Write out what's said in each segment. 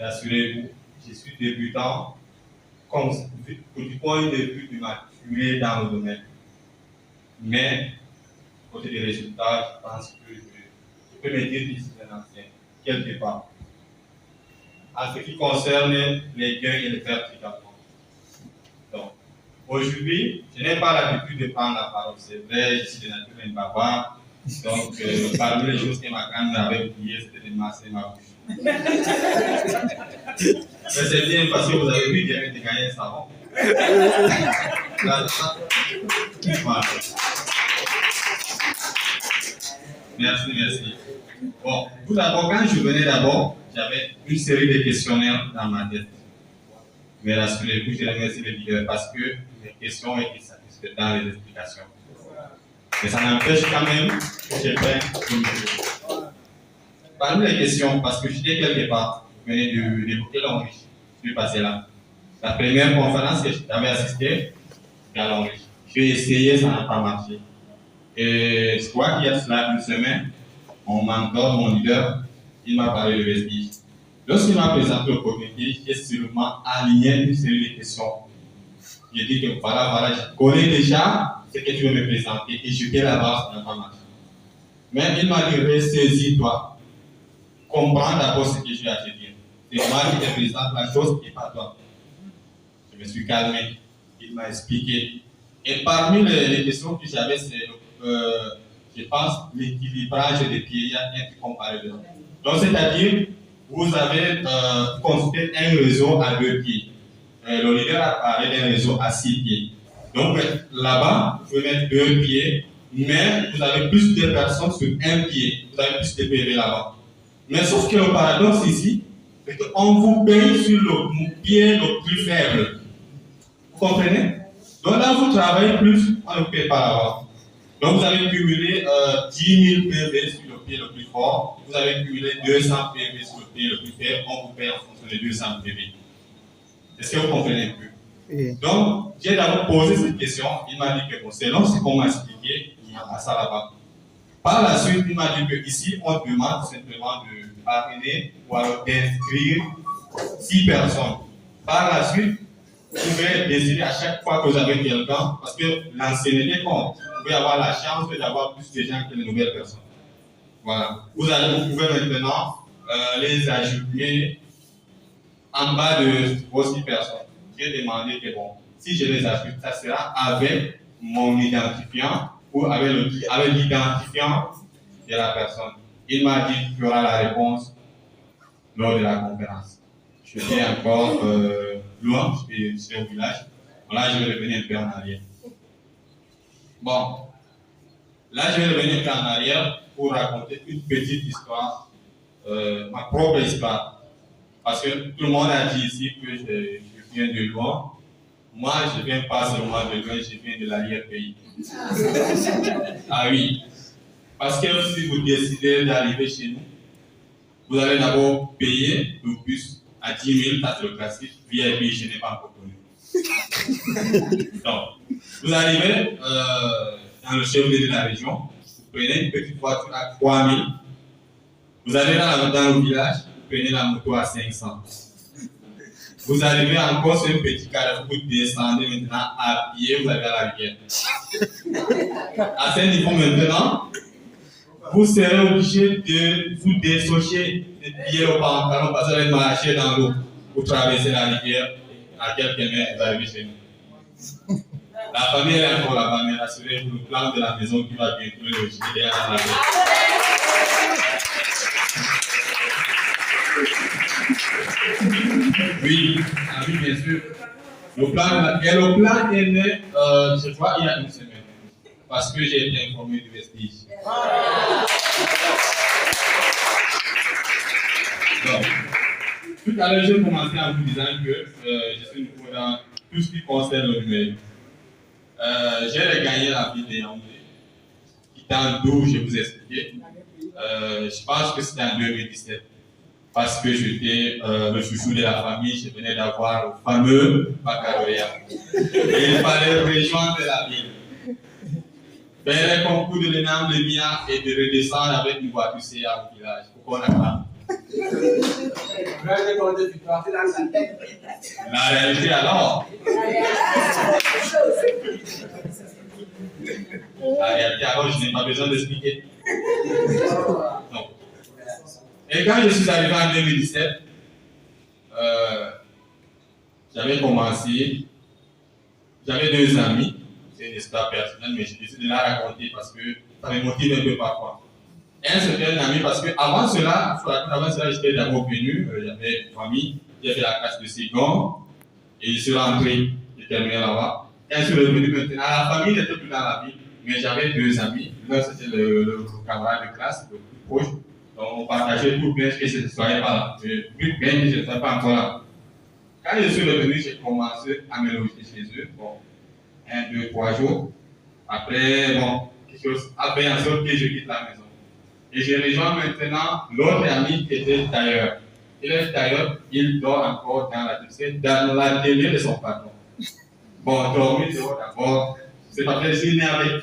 rassurez-vous, je suis débutant, comme du point de vue de maturité dans le domaine. Mais, côté des résultats, je pense que je peux me dire que c'est un ancien, quelque part. En ce qui concerne les gains et les pertes également. Donc, aujourd'hui, je n'ai pas l'habitude de prendre la parole. C'est vrai, je suis de nature un bavard. Donc, parmi les choses que ma grand-mère avait oubliées, c'était de masser ma bouche. Mais c'est bien parce que vous avez vu qu'il y avait des gagnants savants. Voilà. Merci, merci. Bon, tout d'abord, quand je venais j'avais une série de questionnaires dans ma tête. Mais rassurez-vous, je remercie les leaders parce que les questions étaient satisfaites dans les explications. Mais ça n'empêche quand même que j'ai fait une chose. Parmi les questions, parce que j'étais quelque part, je venais d'évoquer l'Hongrie. Je suis passé là. La première conférence que j'avais assistée, c'était à l'Hongrie. J'ai essayé, ça n'a pas marché. Et je crois qu'il y a cela une semaine, mon mentor, mon leader, il m'a parlé de vestige. Lorsqu'il m'a présenté le comité, j'ai sûrement aligné une série de questions. J'ai dit que voilà, je connais déjà ce que tu veux me présenter et je vais là-bas, ça n'a pas marché. Mais il m'a dit, ressaisis-toi. Comprends d'abord ce que je vais te dire. C'est moi qui te présente la chose et pas toi. Je me suis calmé. Il m'a expliqué. Et parmi les questions que j'avais, c'est, je pense, l'équilibrage des pieds comparé de. Donc, c'est-à-dire, vous avez construit un réseau à 2 pieds. Le leader a parlé d'un réseau à 6 pieds. Donc, là-bas, vous pouvez mettre 2 pieds, mais vous avez plus de personnes sur un pied. Vous avez plus de PV là-bas. Mais sauf que le paradoxe ici, c'est qu'on vous paye sur le pied le plus faible. Vous comprenez? Donc là, vous travaillez plus, on ne paye pas là-bas. Donc vous avez cumulé 10 000 PV sur le pied le plus fort, vous avez cumulé 200 PV sur le pied le plus faible, on vous paye en fonction de 200 PV. Est-ce que vous comprenez plus? Oui. Donc, j'ai d'abord posé cette question, il m'a dit que bon, selon ce qu'on m'a expliqué, il y a ça là-bas. Par la suite, il m'a dit qu'ici, on demande simplement de parrainer ou alors d'inscrire 6 personnes. Par la suite, vous pouvez décider à chaque fois que vous avez quelqu'un, parce que l'ancienneté compte. Vous pouvez avoir la chance d'avoir plus de gens que de nouvelles personnes. Voilà. Vous pouvez maintenant les ajouter en bas de vos 6 personnes. J'ai demandé que bon, si je les ajoute, ça sera avec mon identifiant ou avec l'identifiant de la personne. Il m'a dit qu'il y aura la réponse lors de la conférence. Je suis encore loin, je suis au village. Là, je vais revenir un peu en arrière. Bon, là, je vais revenir un peu en arrière pour raconter une petite histoire, ma propre histoire. Parce que tout le monde a dit ici que je viens de loin. Moi, je ne viens pas seulement de loin, je viens de l'arrière-pays. Ah oui. Parce que si vous décidez d'arriver chez nous, vous allez d'abord payer le bus à 10 000, ça c'est le classique. VIP, je n'ai pas encore connu. Donc, vous arrivez dans le chef-lieu de la région, vous prenez une petite voiture à 3 000. Vous allez dans le village, vous prenez la moto à 500. Vous arrivez encore sur un petit carrefour, vous descendez maintenant à pied, vous allez à la rivière. À ce niveau maintenant, vous serez obligé de vous désocier, de plier le pantalon parce que vous allez marcher dans l'eau pour traverser la rivière. À quelques mètres, vous arrivez chez nous. La famille est encore là-bas, mais rassurez-vous, le plan de la maison qui va bientôt le loger derrière la maison. Oui, bien sûr. Le plan est né, je crois, il y a une semaine. Parce que j'ai été informé du vestige. Donc, tout à l'heure, j'ai commencé en vous disant que je suis nouveau dans tout ce qui concerne le numérique. J'ai regagné la ville de Yaoundé, qui dans d'où je vous ai expliqué. Je pense que c'était en 2017. Parce que j'étais le chouchou de la famille, je venais d'avoir le fameux baccalauréat. Et il fallait rejoindre la ville. Faire les concours de l'ENAM, le MIA et de redescendre avec une voiture CA au village pour qu'on acclame. La réalité alors. La réalité alors, je n'ai pas besoin d'expliquer. Non. Et quand je suis arrivé en 2017, j'avais commencé, j'avais 2 amis, c'est une histoire personnelle, mais j'ai décidé de la raconter parce que ça me motive un peu parfois. Un c'était un ami parce qu'avant cela, j'étais d'abord venu, j'avais une famille, j'ai fait la classe de Ségon, et je suis rentré, j'ai terminé là-bas. Quand je suis revenu maintenant, la famille n'était plus dans la ville, mais j'avais 2 amis. L'un c'était le camarade de classe, le plus proche. Donc on partageait tout bien que je ne soyais pas là. Plus bien que je ne sois pas encore là. Quand je suis revenu, j'ai commencé à me loger chez eux. Bon, 1, 2, 3 jours. Après, bon, quelque chose a fait en sorte que je quitte la maison. Et je rejoins maintenant l'autre ami qui était tailleur. Il est tailleur, il dort encore dans l'atelier de son patron. Bon, dormir dehors d'abord, c'est pas facile, mais avec.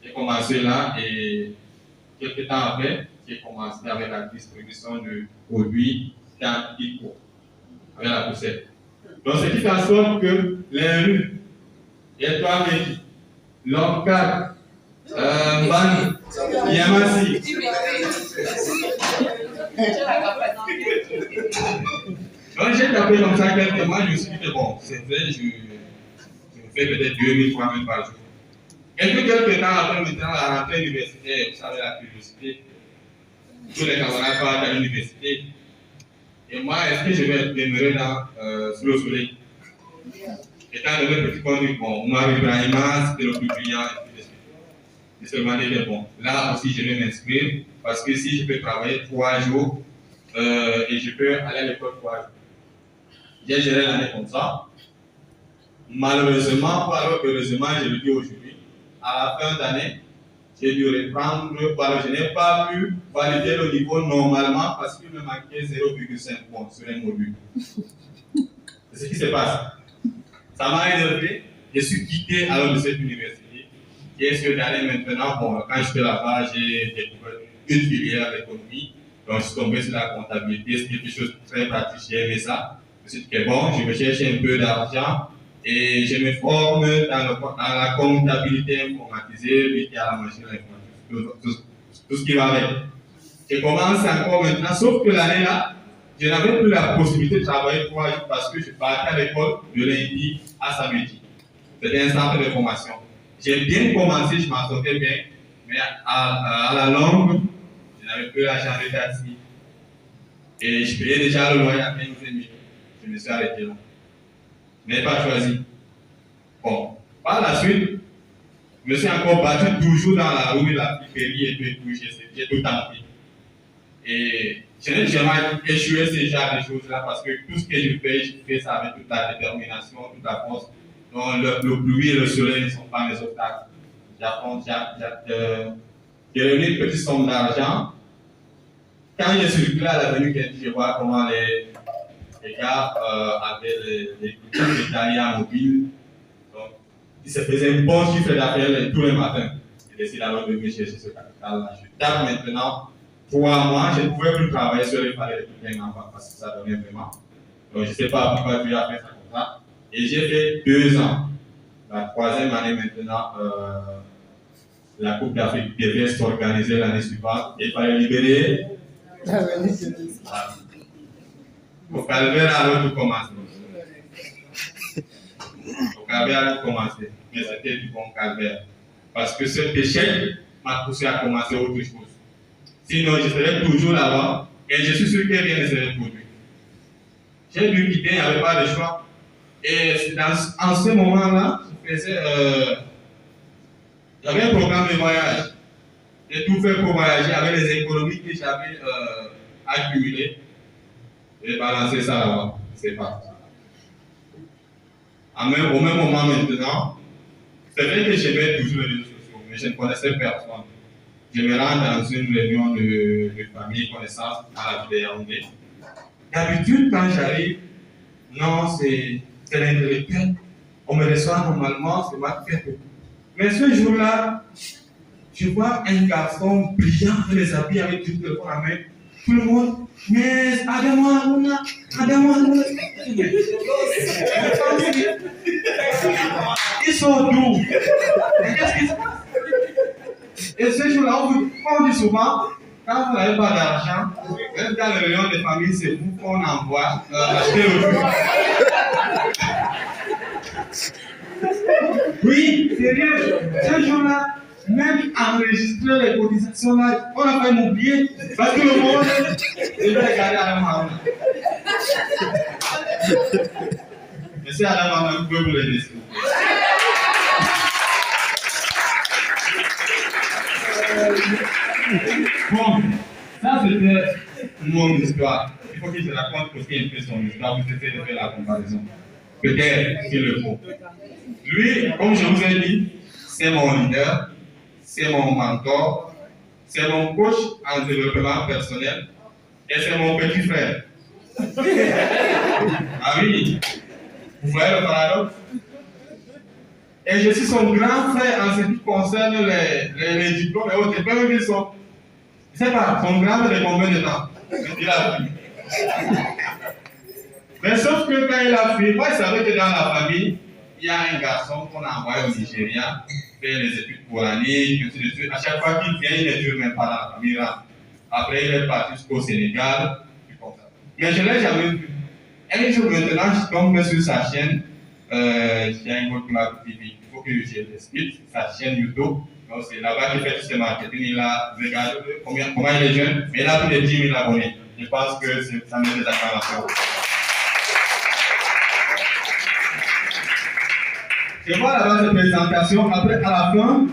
J'ai commencé là et quelques temps après, j'ai commencé avec la distribution de produits dans Pico, avec la poussette. Donc, ce qui fait en sorte que les rues, Étoile Métis, Lomcat, Ban, Yamasi. Donc, j'ai tapé comme ça quelques mois, je me suis dit, bon, c'est vrai, je fais peut-être 2000, 3000 par jour. Et puis, quelques temps après, maintenant, la rentrée universitaire, vous savez, la curiosité, tous les camarades partent à l'université. Et moi, est-ce que je vais demeurer sous le soleil? Étant donné que petit conduit, bon, Omar Ibrahima, c'était le plus brillant, et puis de suite. Je me suis demandé, bon, là aussi, je vais m'inscrire, parce que si je peux travailler 3 jours, et je peux aller à l'école 3 jours. J'ai géré l'année comme ça. Malheureusement, ou alors heureusement, je le dis aujourd'hui, à la fin d'année, j'ai dû reprendre, je n'ai pas pu valider le niveau normalement parce qu'il me manquait 0,5 points sur un module. C'est ce qui se passe. Ça m'a énervé, je suis quitté alors de cette université. Et ce d'année maintenant, bon, quand j'étais là-bas, j'ai découvert une filière d'économie. Donc je suis tombé sur la comptabilité, c'est quelque chose de très pratique, j'ai aimé ça. Je me suis dit, bon, je vais chercher un peu d'argent et je me forme dans la comptabilité informatisée, puis à la machine informatique, tout ce qui va avec. Je commence encore maintenant, sauf que l'année là, je n'avais plus la possibilité de travailler 3 jours parce que je partais à l'école de lundi à samedi. C'était un centre de formation. J'ai bien commencé, je m'en sortais bien, mais à la longue, je n'avais plus l'argent de taxi. Et je payais déjà le loyer à 15 000. Je me suis arrêté là. Mais pas choisi. Bon, par la suite, je me suis encore battu toujours dans la rue, la périphérie et tout, j'ai tout tenté. Et je n'ai jamais échoué ce genre de choses-là parce que tout ce que je fais ça avec toute la détermination, toute la force. Donc le pluie et le soleil ne sont pas mes obstacles. J'ai réuni une petite somme d'argent. Quand j'ai circulé à l'avenue Kennedy, je vois comment les gars avaient les boutiques détaillées mobiles. Donc, ils se faisaient un bon chiffre d'affaires tous les matins. J'ai décidé alors de venir chercher ce capital-là. Je tape maintenant. 3 mois, je ne pouvais plus travailler sur les palais de tout un enfant parce que ça donnait vraiment. Donc, je ne sais pas pourquoi tu as fait ça comme ça. Et j'ai fait 2 ans. La 3e année maintenant, la Coupe d'Afrique devait s'organiser l'année suivante. Et il fallait libérer. Au calvaire, alors tout commence. Au calvaire, alors tout commence. Mais c'était du bon calvaire. Parce que cet échec m'a poussé à commencer autre chose. Sinon, je serais toujours là-bas et je suis sûr que rien ne serait produit. J'ai dû quitter, il n'y avait pas de choix. Et en ce moment-là, j'avais un programme de voyage. J'ai tout fait pour voyager avec les économies que j'avais accumulées et balancer ça là-bas. C'est pas ça. Au même moment maintenant, c'est vrai que j'aimais toujours les réseaux sociaux, mais je ne connaissais personne. Je me rends dans une réunion de famille, connaissance à la ville de Yaoundé. D'habitude, quand j'arrive, non, c'est l'intellectuel. On me reçoit normalement, c'est moi qui fais tout. Mais ce jour-là, je vois un garçon brillant avec les habits, avec du téléphone à main. tout le monde, mais ils sont doux. Et qu'est-ce qui se passe? Et ce jour-là, on dit souvent, quand vous n'avez pas d'argent, même dans le rayon des familles, c'est vous qu'on envoie acheter le fruit. Oui, sérieux, ce jour-là, même enregistrer les cotisations là, on a fait m'oublier parce que le monde devait regarder à la main. Mais c'est à la main que vous le dites. Bon, ça c'était mon histoire. Il faut que je raconte aussi un peu son histoire, vous essayez de faire la comparaison. Peut-être qu'il le faut. Lui, comme je vous ai dit, c'est mon leader, c'est mon mentor, c'est mon coach en développement personnel et c'est mon petit frère. Ah oui, vous voyez le paradoxe? Et je suis son grand frère en ce qui concerne les diplômes et autres. Même ils sont, je ne sais pas, son grand frère est combien de temps? Il a pris. Mais sauf que quand il a pris, moi je savais que dans la famille, il y a un garçon qu'on a envoyé au Nigeria, faire les études coraniques, ainsi de suite. À chaque fois qu'il vient, il ne dure même pas dans la famille. Après, il est parti jusqu'au Sénégal, puis comme ça. Mais je ne l'ai jamais vu. Un jour maintenant, je tombe sur sa chaîne, j'ai un autre TV. Il faut que je l'explique, sa chaîne YouTube. Donc c'est là-bas qu'il fait tout ce marketing. Il a regardé comment il est jeune, mais il a plus de 10 000 abonnés. Je pense que ça mène des acclamations. Je vois là-bas cette présentation. Après, à la fin,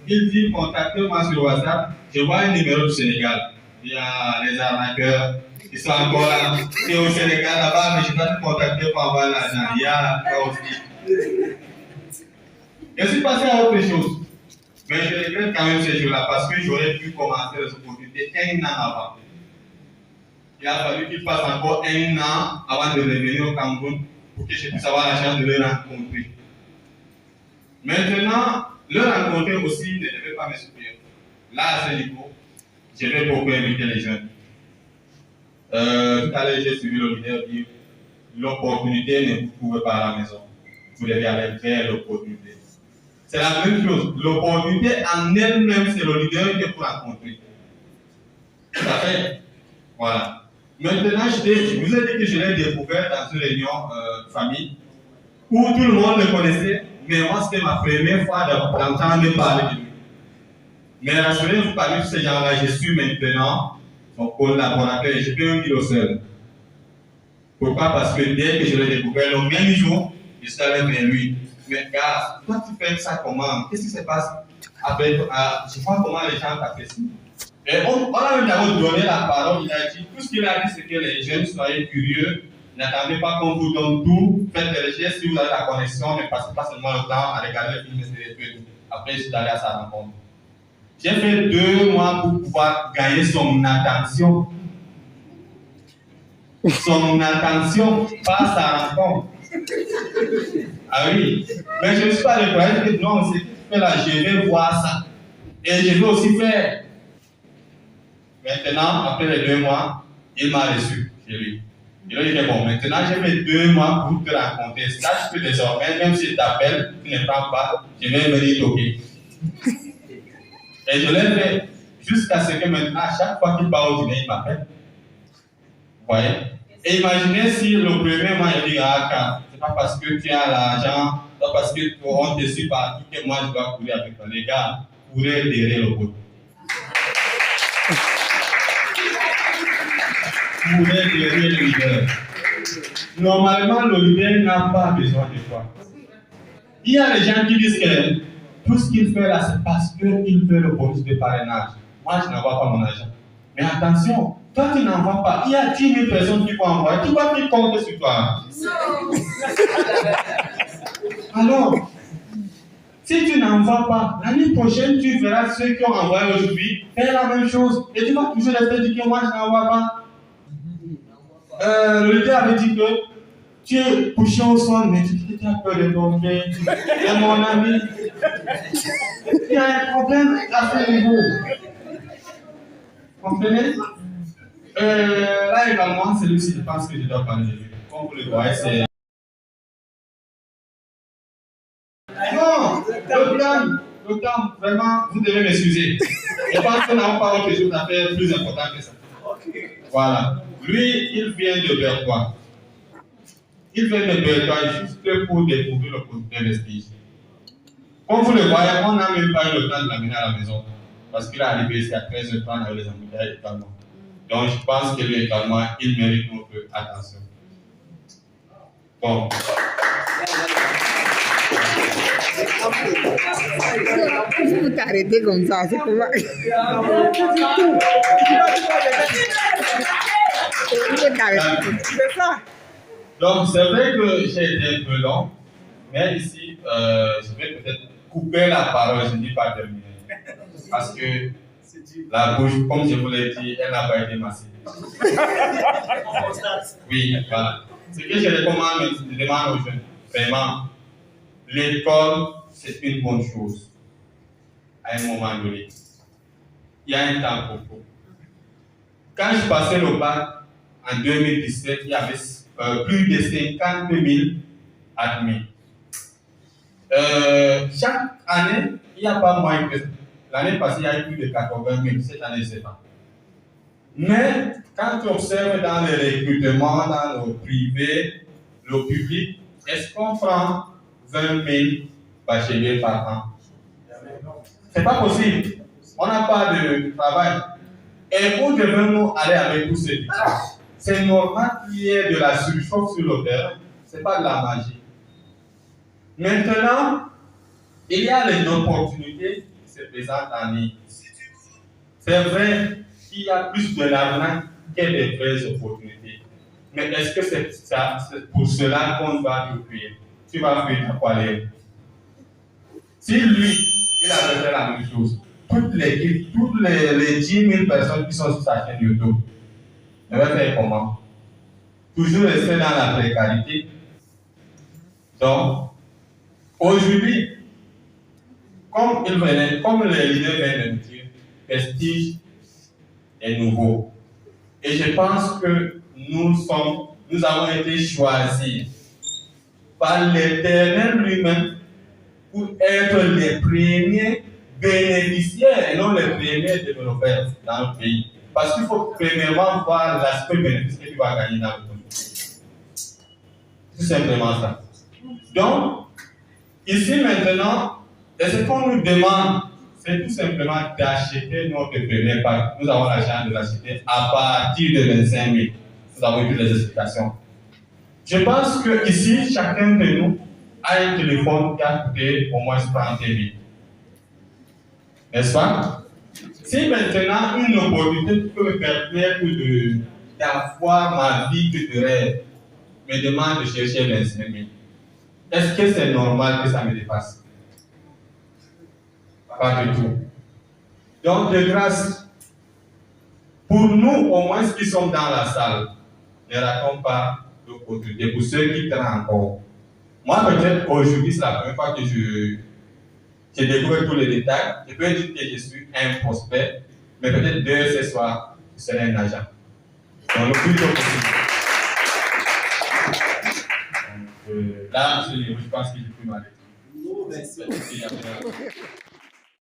il dit contactez-moi sur WhatsApp. Je vois un numéro du Sénégal. Il y a les arnaqueurs. Ils sont encore là. Et au Sénégal là-bas, mais je ne vais pas te contacter pour avoir l'argent. Il y a là aussi. Je suis passé à autre chose. Mais je regrette quand même ce jour-là parce que j'aurais pu commencer les opportunités un an avant. Il a fallu qu'il passe encore un an avant de revenir au Cameroun pour que je puisse avoir la chance de le rencontrer. Maintenant, le rencontrer aussi ne devait pas me suffire. Là, à ce niveau, je vais beaucoup inviter les jeunes. Tout à l'heure, j'ai suivi le leader dire l'opportunité ne vous trouve pas à la maison. Vous devez aller vers l'opportunité. C'est la même chose. L'opportunité en elle-même, c'est le leader qui faut rencontrer. Tout à fait. Voilà. Maintenant, je vous ai dit que je l'ai découvert dans une réunion famille où tout le monde le connaissait, mais moi, c'était ma première fois d'entendre parler de lui. Mais rassurez-vous, parmi tous ces gens-là, je suis maintenant son collaborateur et je peux même dire au seul. Pourquoi? Parce que dès que je l'ai découvert, le même jour, je suis allé vers lui. Mais gars, toi tu fais ça comment? Qu'est-ce qui se passe? Après, je vois comment les gens t'apprécient. Et on a même d'abord donné la parole, il a dit, tout ce qu'il a dit, c'est que les jeunes soyez curieux, n'attendez pas qu'on vous donne tout, faites des recherches si vous avez la connexion, mais passez pas seulement le temps à regarder le film et se répéter. Après, je suis allé à sa rencontre. J'ai fait 2 mois pour pouvoir gagner son attention. Son attention, pas sa rencontre. Ah oui, mais je ne suis pas le problème que non, c'est que tu fais là, je vais voir ça. Et je vais aussi faire. Maintenant, après les 2 mois, il m'a reçu chez lui. Il a dit bon, maintenant j'ai fait 2 mois pour te rencontrer. Sache que désormais, même si je t'appelle, tu ne prends pas, je vais venir toquer. Et je l'ai fait jusqu'à ce que maintenant, à chaque fois qu'il part au dîner, il m'appelle. Vous voyez? Et imaginez si le premier mois, il dit ah, c'est pas parce que tu as l'argent, pas parce qu'on te suit partout que moi je dois courir avec toi. Les gars, courez derrière le poteau. Courez derrière le leader. Normalement, le leader n'a pas besoin de toi. Il y a des gens qui disent que tout ce qu'il fait là, c'est parce qu'il veut le bonus de parrainage. Moi, je n'envoie pas mon argent. Mais attention, toi, tu n'envoies pas. Il y a 10 000 personnes qui vont envoyer. Tu vas plus compter sur toi. Alors, si tu n'envoies pas, l'année prochaine, tu verras ceux qui ont envoyé aujourd'hui faire la même chose. Et tu vas toujours rester dire que moi, je n'envoie pas. Le leader avait dit que tu es couché au sol, mais tu as peur de tomber. Et mon ami, il y a un problème à ce niveau. Comprenez? Là également, celui-ci, je pense que je dois parler de lui. Comme vous le voyez, c'est. Non, le temps, vraiment, vous devez m'excuser. Je pense que nous n'avons pas autre chose à faire plus important que ça. Voilà. Lui, il vient de Bertois. Il vient de Bertois juste pour découvrir le producteur Vestige. Comme vous le voyez, on n'a même pas eu le temps de l'amener à la maison. Parce qu'il est arrivé ici à 13h30 avec les embouteillages également. Donc je pense que lui également, il mérite notre attention. Bon. Vous t'arrêtez comme ça, c'est comment? Donc c'est vrai que j'ai été un peu long, mais ici, je vais peut-être couper la parole, je ne dis pas terminer. Parce que la bouche, comme je vous l'ai dit, elle n'a pas été massée. Oui, voilà. Ce que je recommande, je demande aux jeunes, vraiment, l'école, c'est une bonne chose. À un moment donné. Il y a un temps pour tout. Quand je passais le bac en 2017, il y avait plus de 50 000 admis. Chaque année, il n'y a pas moins que. L'année passée, il y a eu plus de 80 000. Cette année, je ne sais pas. Mais quand tu observes dans les recrutements, dans le privé, le public, est-ce qu'on prend 20 000 bacheliers par an? Ce n'est pas possible. On n'a pas de travail. Et où devons-nous aller avec tout cela? C'est normal qu'il y ait de la surchauffe sur le terrain. Ce n'est pas de la magie. Maintenant, il y a les opportunités qui se présentent en ligne. C'est vrai qu'il y a plus de l'arnaque que des vraies opportunités. Mais est-ce que c'est pour cela qu'on va te payer? Tu vas payer ta aller? Si lui, il avait fait la même chose, toutes les 10 000 personnes qui sont sur sa chaîne YouTube, elle va faire comment? Toujours rester dans la précarité. Donc, aujourd'hui, comme le leader vient de nous dire, Vestige est nouveau. Et je pense que nous avons été choisis par l'Éternel lui-même pour être les premiers bénéficiaires et non les premiers développeurs dans le pays. Parce qu'il faut premièrement voir l'aspect bénéfice que tu vas gagner dans le pays. Tout simplement ça. Donc, ici maintenant, ce qu'on nous demande, c'est tout simplement d'acheter notre premier pack. Nous avons la chance de l'acheter à partir de 25 000. Nous avons eu toutes les explications. Je pense que ici, chacun de nous a un téléphone qui a coûté au moins 30 000. N'est-ce pas? Si maintenant une opportunité peut me permettre d'avoir ma vie que de rêve, me demande de chercher 25 000, est-ce que c'est normal que ça me dépasse? Pas du tout. Donc, de grâce, pour nous, au moins qui sommes dans la salle, ne ratons pas l'opportunité. Pour ceux qui traînent encore. Moi, peut-être aujourd'hui, c'est la première fois que j'ai découvert tous les détails. Je peux dire que je suis un prospect, mais peut-être demain ce soir, je serai un agent. Donc, le plus tôt possible. Là, monsieur, je pense que j'ai pu m'arrêter. Merci.